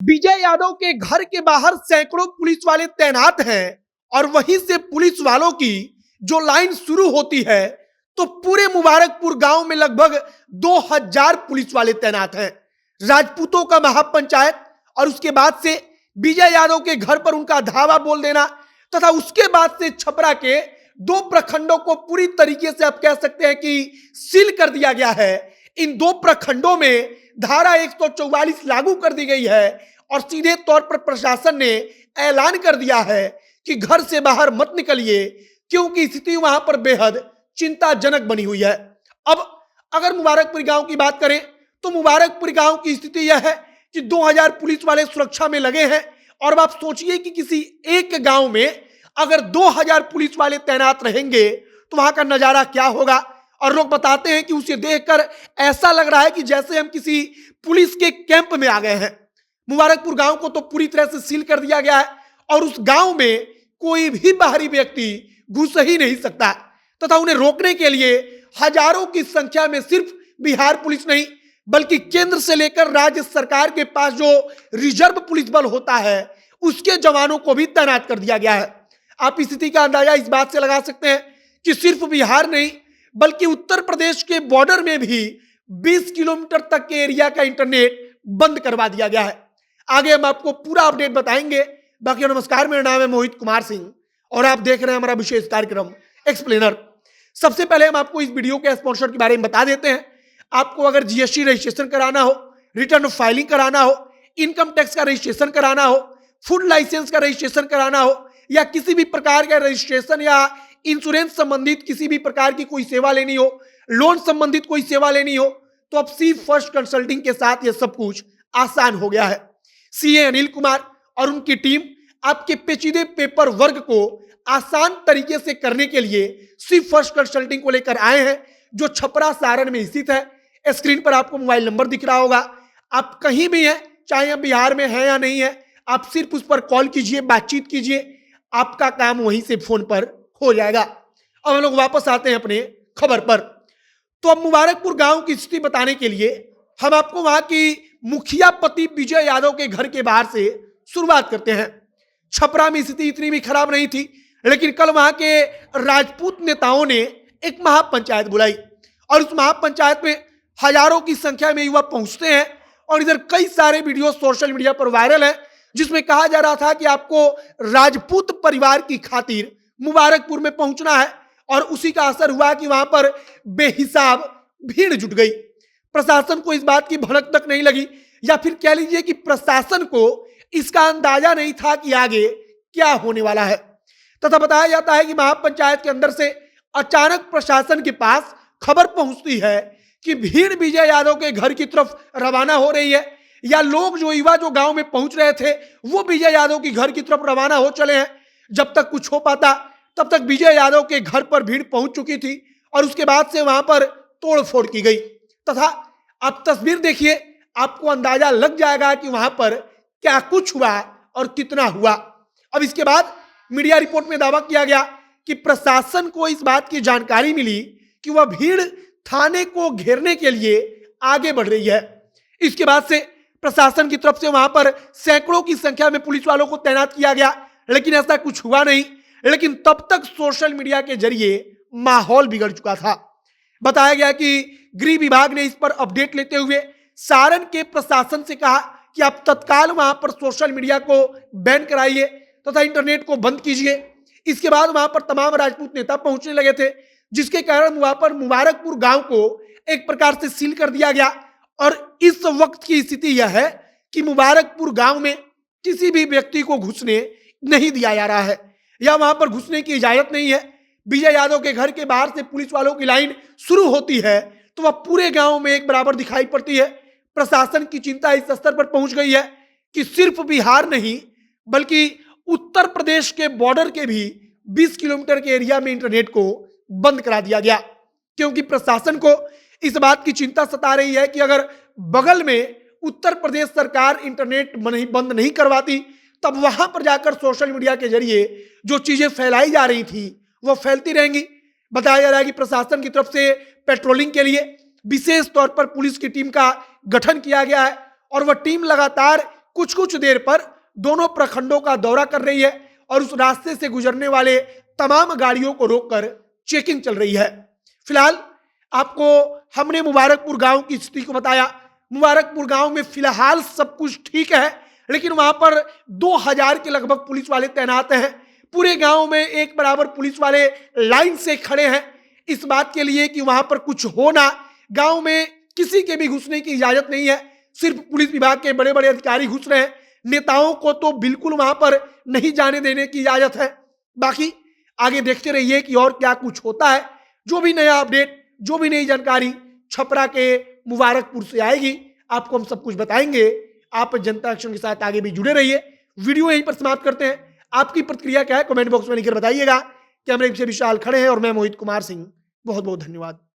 विजय यादव के घर के बाहर सैकड़ों पुलिस वाले तैनात हैं और वहीं से पुलिस वालों की जो लाइन शुरू होती है तो पूरे मुबारकपुर गांव में लगभग 2000 पुलिस वाले तैनात हैं। राजपूतों का महापंचायत और उसके बाद से विजय यादव के घर पर उनका धावा बोल देना तथा उसके बाद से छपरा के 2 प्रखंडों को पूरी तरीके से आप कह सकते हैं कि सील कर दिया गया है। इन 2 प्रखंडों में धारा 144 लागू कर दी गई है और सीधे तौर पर प्रशासन ने ऐलान कर दिया है कि घर से बाहर मत निकलिए क्योंकि स्थिति वहां पर बेहद चिंताजनक बनी हुई है। अब अगर मुबारकपुर गांव की बात करें तो मुबारकपुर गांव की स्थिति यह है कि 2000 पुलिस वाले सुरक्षा में लगे हैं और अब आप सोचिए कि किसी एक गांव में अगर 2000 पुलिस वाले तैनात रहेंगे तो वहां का नजारा क्या होगा। और लोग बताते हैं कि उसे देखकर ऐसा लग रहा है कि जैसे हम किसी पुलिस के कैंप में आ गए हैं। मुबारकपुर गांव को तो पूरी तरह से सील कर दिया गया है और उस गांव में कोई भी बाहरी व्यक्ति घुस ही नहीं सकता तथा उन्हें रोकने के लिए हजारों की संख्या में सिर्फ बिहार पुलिस नहीं बल्कि केंद्र से लेकर राज्य सरकार के पास जो रिजर्व पुलिस बल होता है उसके जवानों को भी तैनात कर दिया गया है। आप स्थिति का अंदाजा इस बात से लगा सकते हैं कि सिर्फ बिहार नहीं बल्कि उत्तर प्रदेश के बॉर्डर में भी 20 किलोमीटर तक के एरिया का इंटरनेट बंद करवा दिया गया है। आगे हम आपको पूरा अपडेट बताएंगे। बाकी नमस्कार, मेरा नाम है मोहित कुमार सिंह और आप देख रहे हैं हमारा विशेष कार्यक्रम एक्सप्लेनर। सबसे पहले हम आपको इस वीडियो के स्पॉन्सर के बारे में बता देते हैं। आपको अगर जीएसटी रजिस्ट्रेशन कराना हो, रिटर्न फाइलिंग कराना हो, इनकम टैक्स का रजिस्ट्रेशन कराना हो, फूड लाइसेंस का रजिस्ट्रेशन कराना हो या किसी भी प्रकार का रजिस्ट्रेशन या इंश्योरेंस संबंधित किसी भी प्रकार की कोई सेवा लेनी हो, लोन संबंधित कोई सेवा लेनी हो तो अब सी फर्स्ट कंसल्टिंग के साथ यह सब कुछ आसान हो गया है। सीए अनिल कुमार और उनकी टीम आपके पेचीदे पेपर वर्क को आसान तरीके से करने के लिए सी फर्स्ट कंसल्टिंग को लेकर आए हैं जो छपरा सारण में स्थित है। स्क्रीन पर आपको मोबाइल नंबर दिख रहा होगा। आप कहीं भी हैं, चाहे आप बिहार में हैं या नहीं है, आप सिर्फ उस पर कॉल कीजिए, बातचीत कीजिए, आपका काम वहीं से फोन पर हो जाएगा। अब हम लोग वापस आते हैं अपने खबर पर। तो अब मुबारकपुर गांव की स्थिति बताने के लिए हम आपको वहां की मुखिया पति विजय यादव के घर के बाहर से शुरुआत करते हैं। छपरा में स्थिति इतनी भी खराब नहीं थी, लेकिन कल वहां के राजपूत नेताओं ने एक महापंचायत बुलाई और उस महापंचायत में हजारों की संख्या में युवा पहुंचते हैं और इधर कई सारे वीडियो सोशल मीडिया पर वायरल है जिसमें कहा जा रहा था कि आपको राजपूत परिवार की खातिर मुबारकपुर में पहुंचना है और उसी का असर हुआ कि वहां पर बेहिसाब भीड़ जुट गई। प्रशासन को इस बात की भनक तक नहीं लगी या फिर कह लीजिए कि प्रशासन को इसका अंदाजा नहीं था कि आगे क्या होने वाला है। तथा बताया जाता है कि महापंचायत के अंदर से अचानक प्रशासन के पास खबर पहुंचती है कि भीड़ विजय यादव के घर की तरफ रवाना हो रही है या लोग जो युवा जो गांव में पहुंच रहे थे वो विजय यादव के घर की तरफ रवाना हो चले हैं। जब तक कुछ हो पाता तब तक विजय यादव के घर पर भीड़ पहुंच चुकी थी और उसके बाद से वहां पर तोड़फोड़ की गई। तथा आप तस्वीर देखिए, आपको अंदाजा लग जाएगा कि वहां पर क्या कुछ हुआ और कितना हुआ। अब इसके बाद मीडिया रिपोर्ट में दावा किया गया कि प्रशासन को इस बात की जानकारी मिली कि वह भीड़ थाने को घेरने के लिए आगे बढ़ रही है। इसके बाद से प्रशासन की तरफ से वहां पर सैकड़ों की संख्या में पुलिस वालों को तैनात किया गया, लेकिन ऐसा कुछ हुआ नहीं। लेकिन तब तक सोशल मीडिया के जरिए माहौल बिगड़ चुका था। बताया गया कि गृह विभाग ने इस पर अपडेट लेते हुए सारण के प्रशासन से कहा कि आप तत्काल वहां पर सोशल मीडिया को बैन कराइए तथा इंटरनेट को बंद कीजिए। इसके बाद वहां पर तमाम राजपूत नेता पहुंचने लगे थे जिसके कारण वहां पर मुबारकपुर गांव को एक प्रकार से सील कर दिया गया। और इस वक्त की स्थिति यह है कि मुबारकपुर गांव में किसी भी व्यक्ति को घुसने नहीं दिया जा रहा है या वहां पर घुसने की इजाजत नहीं है। विजय यादव के घर के बाहर से पुलिस वालों की लाइन शुरू होती है तो वह पूरे गांव में एक बराबर दिखाई पड़ती है। प्रशासन की चिंता इस स्तर पर पहुंच गई है कि सिर्फ बिहार नहीं बल्कि उत्तर प्रदेश के बॉर्डर के भी 20 किलोमीटर के एरिया में इंटरनेट को बंद करा दिया गया क्योंकि प्रशासन को इस बात की चिंता सता रही है कि अगर बगल में उत्तर प्रदेश सरकार इंटरनेट बंद नहीं करवाती तब वहां पर जाकर सोशल मीडिया के जरिए जो चीजें फैलाई जा रही थी वो फैलती रहेंगी। बताया जा रहा है कि प्रशासन की तरफ से पेट्रोलिंग के लिए विशेष तौर पर पुलिस की टीम का गठन किया गया है और वह टीम लगातार कुछ कुछ देर पर दोनों प्रखंडों का दौरा कर रही है और उस रास्ते से गुजरने वाले तमाम गाड़ियों को रोककर चेकिंग चल रही है। फिलहाल आपको हमने मुबारकपुर गांव की स्थिति को बताया। मुबारकपुर गांव में फिलहाल सब कुछ ठीक है, लेकिन वहां पर 2000 के लगभग पुलिस वाले तैनात हैं। पूरे गांव में एक बराबर पुलिस वाले लाइन से खड़े हैं इस बात के लिए कि वहां पर कुछ हो ना। गांव में किसी के भी घुसने की इजाजत नहीं है, सिर्फ पुलिस विभाग के बड़े बड़े अधिकारी घुस रहे हैं। नेताओं को तो बिल्कुल वहां पर नहीं जाने देने की इजाजत है। बाकी आगे देखते रहिए कि और क्या कुछ होता है। जो भी नया अपडेट, जो भी नई जानकारी छपरा के मुबारकपुर से आएगी, आपको हम सब कुछ बताएंगे। आप जनता एक्शन के साथ आगे भी जुड़े रहिए। वीडियो यहीं पर समाप्त करते हैं। आपकी प्रतिक्रिया क्या है कमेंट बॉक्स में लिखकर बताइएगा। कैमरे से विशाल खड़े हैं और मैं मोहित कुमार सिंह। बहुत बहुत धन्यवाद।